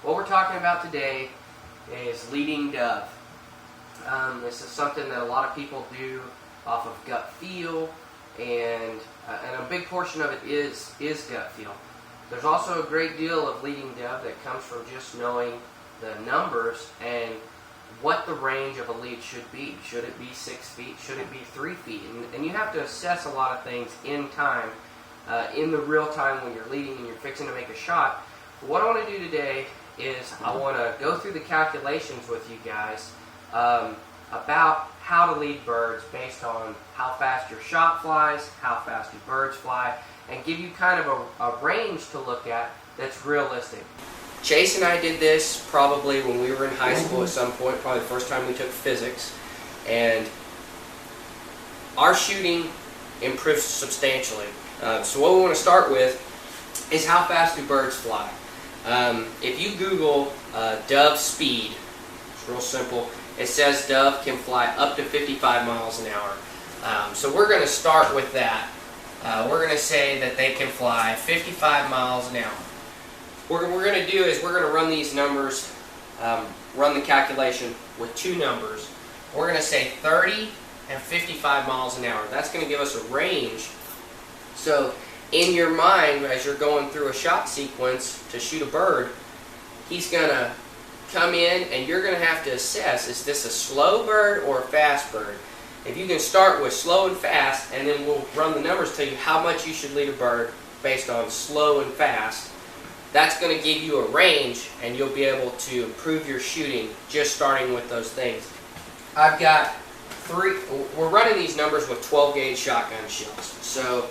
What we're talking about today is leading dove. This is something that a lot of people do off of gut feel, and a big portion of it is gut feel. There's also a great deal of leading dove that comes from just knowing the numbers and what the range of a lead should be. Should it be 6 feet? Should it be 3 feet? And you have to assess a lot of things in time, in the real time when you're leading and you're fixing to make a shot. But what I want to do today is I want to go through the calculations with you guys about how to lead birds based on how fast your shot flies, how fast your birds fly, and give you kind of a range to look at that's realistic. Chase and I did this probably when we were in high school at some point, probably the first time we took physics, and our shooting improved substantially. So what we want to start with is how fast do birds fly. If you Google dove speed, it's real simple. It says dove can fly up to 55 miles an hour. So we're going to start with that. We're going to say that they can fly 55 miles an hour. What we're going to do is we're going to run these numbers, run the calculation with two numbers. We're going to say 30 and 55 miles an hour. That's going to give us a range. So in your mind, as you're going through a shot sequence to shoot a bird, he's going to come in and you're going to have to assess, is this a slow bird or a fast bird? If you can start with slow and fast, and then we'll run the numbers, tell you how much you should lead a bird based on slow and fast, that's going to give you a range, and you'll be able to improve your shooting just starting with those things. I've got we're running these numbers with 12 gauge shotgun shells. So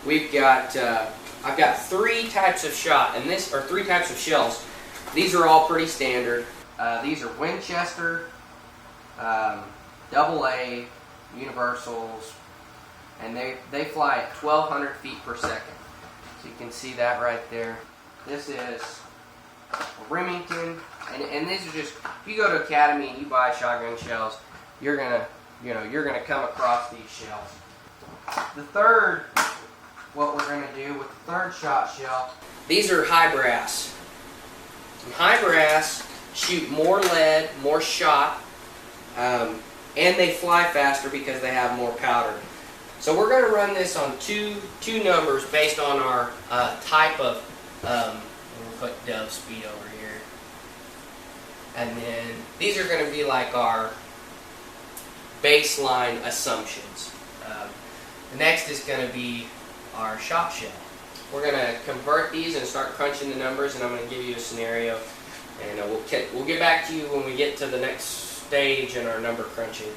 we've got, I've got 3 types of shot, and three types of shells. These are all pretty standard. These are Winchester, AA, universals, and they fly at 1,200 feet per second. So you can see that right there. This is Remington, and these are just, if you go to Academy and you buy shotgun shells, you're gonna come across these shells. The third, what we're gonna do with the third shot shell, these are high brass. And high brass shoot more lead, more shot, and they fly faster because they have more powder. So we're going to run this on two numbers based on our type of, we'll put dove speed over here. And then these are going to be like our baseline assumptions. The next is going to be our shot shell. We're going to convert these and start crunching the numbers, and I'm going to give you a scenario, and we'll get back to you when we get to the next stage in our number crunching.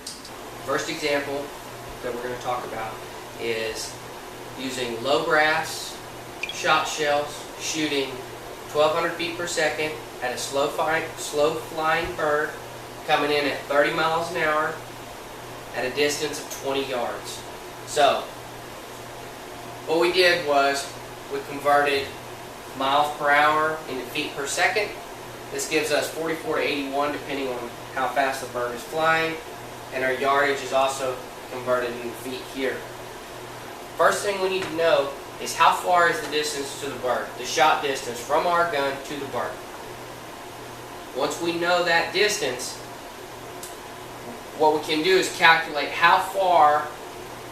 First example that we're going to talk about is using low brass shot shells, shooting 1,200 feet per second at a slow flying bird coming in at 30 miles an hour at a distance of 20 yards. So what we did was we converted miles per hour into feet per second. This gives us 44 to 81 depending on how fast the bird is flying, and our yardage is also converted into feet here. First thing we need to know is how far is the distance to the bird, the shot distance from our gun to the bird. Once we know that distance, what we can do is calculate how far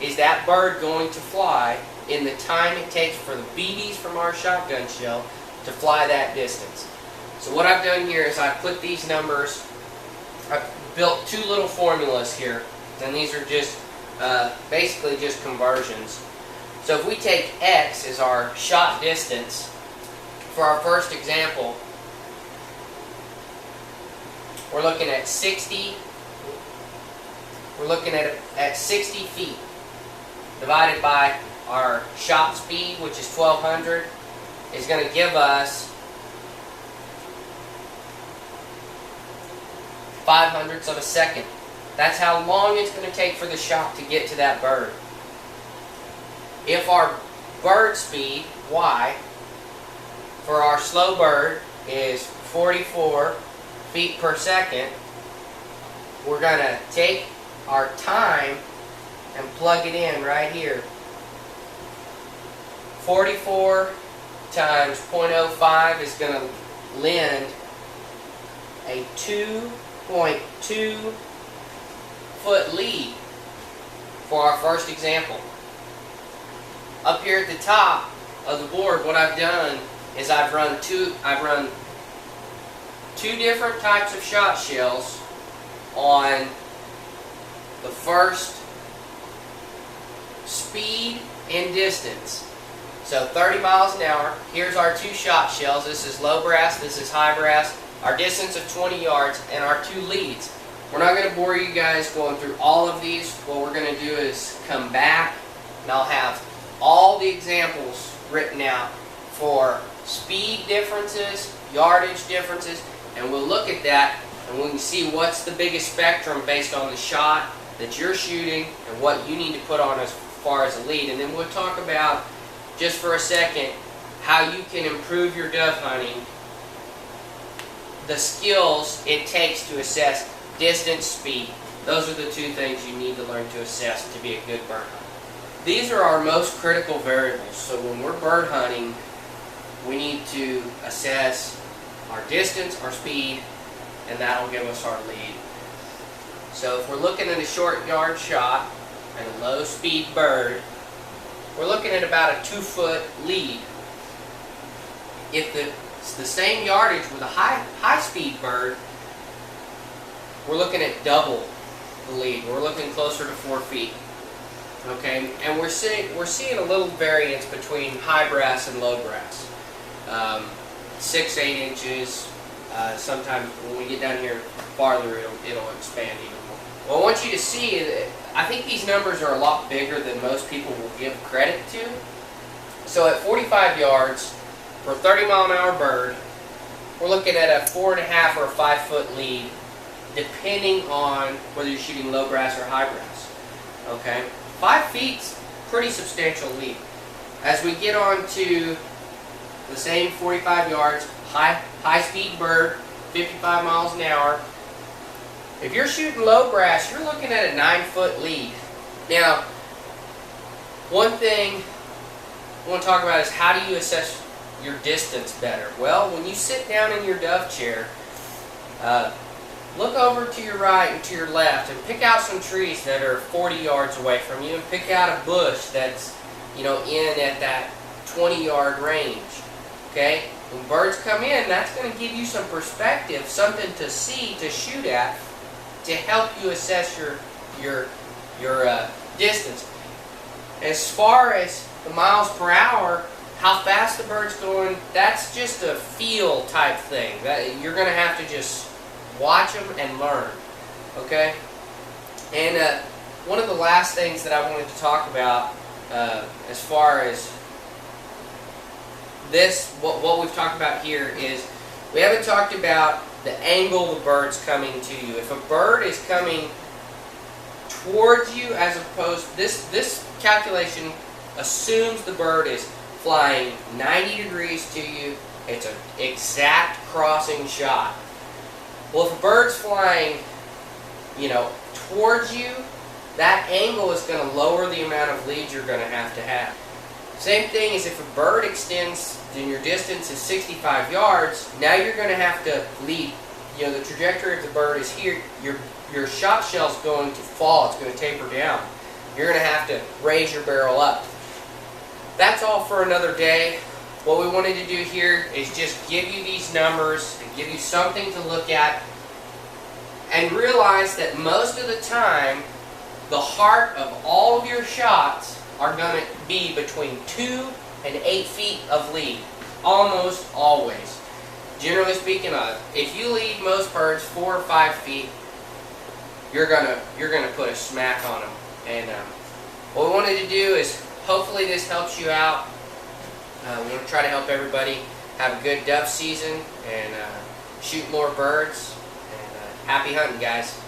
is that bird going to fly in the time it takes for the BBs from our shotgun shell to fly that distance. So what I've done here is I've put these numbers, I've built 2 little formulas here, and these are just basically just conversions. So if we take X as our shot distance for our first example, we're looking at 60. We're looking at 60 feet divided by our shot speed, which is 1,200, is going to give us 0.05 of a second. That's how long it's going to take for the shot to get to that bird. If our bird speed, Y, for our slow bird is 44 feet per second, we're going to take our time and plug it in right here. 44 times 0.05 is going to lend 2.2 foot lead for our first example. Up here at the top of the board, what I've done is I've run two different types of shot shells on the first speed and distance. So 30 miles an hour. Here's our two shot shells. This is low brass, this is high brass. Our distance of 20 yards and our two leads. We're not going to bore you guys going through all of these. What we're going to do is come back and I'll have all the examples written out for speed differences, yardage differences, and we'll look at that and we can see what's the biggest spectrum based on the shot that you're shooting and what you need to put on as far as a lead. And then we'll talk about, just for a second, how you can improve your dove hunting, the skills it takes to assess distance, speed. Those are the two things you need to learn to assess to be a good bird hunter. These are our most critical variables. So when we're bird hunting, we need to assess our distance, our speed, and that'll give us our lead. So if we're looking at a short yard shot and a low speed bird, we're looking at about a 2-foot lead. If it's the same yardage with a high speed bird, we're looking at double the lead. We're looking closer to 4 feet. Okay, and we're seeing a little variance between high brass and low brass. 6-8 inches. Sometimes when we get down here farther, it'll expand even more. What I want you to see is, I think these numbers are a lot bigger than most people will give credit to. So at 45 yards for a 30-mile-an-hour bird, we're looking at a 4.5 or a 5-foot lead, depending on whether you're shooting low brass or high brass. Okay, 5 feet's pretty substantial lead. As we get on to the same 45 yards, high-speed bird, 55 miles an hour. If you're shooting low brass, you're looking at a 9-foot lead. Now, one thing I want to talk about is, how do you assess your distance better? Well, when you sit down in your dove chair, look over to your right and to your left and pick out some trees that are 40 yards away from you, and pick out a bush that's, in at that 20-yard range. Okay? When birds come in, that's going to give you some perspective, something to see, to shoot at, to help you assess your distance. As far as the miles per hour, how fast the bird's going, that's just a feel type thing. You're going to have to just watch them and learn. Okay? And one of the last things that I wanted to talk about, as far as this, what we've talked about here, is we haven't talked about the angle the bird's coming to you. If a bird is coming towards you, as opposed, this calculation assumes the bird is flying 90 degrees to you. It's an exact crossing shot. Well, if a bird's flying, towards you, that angle is going to lower the amount of lead you're going to have. Same thing as if a bird extends and your distance is 65 yards, now you're going to have to lead. The trajectory of the bird is here. Your shot shell's going to fall. It's going to taper down. You're going to have to raise your barrel up. That's all for another day. What we wanted to do here is just give you these numbers and give you something to look at, and realize that most of the time, the heart of all of your shots are going to be between 2 and 8 feet of lead, almost always. Generally speaking, if you lead most birds 4 or 5 feet, you're gonna put a smack on them. And what we wanted to do is, hopefully this helps you out. We want to try to help everybody have a good dove season and shoot more birds. And happy hunting, guys.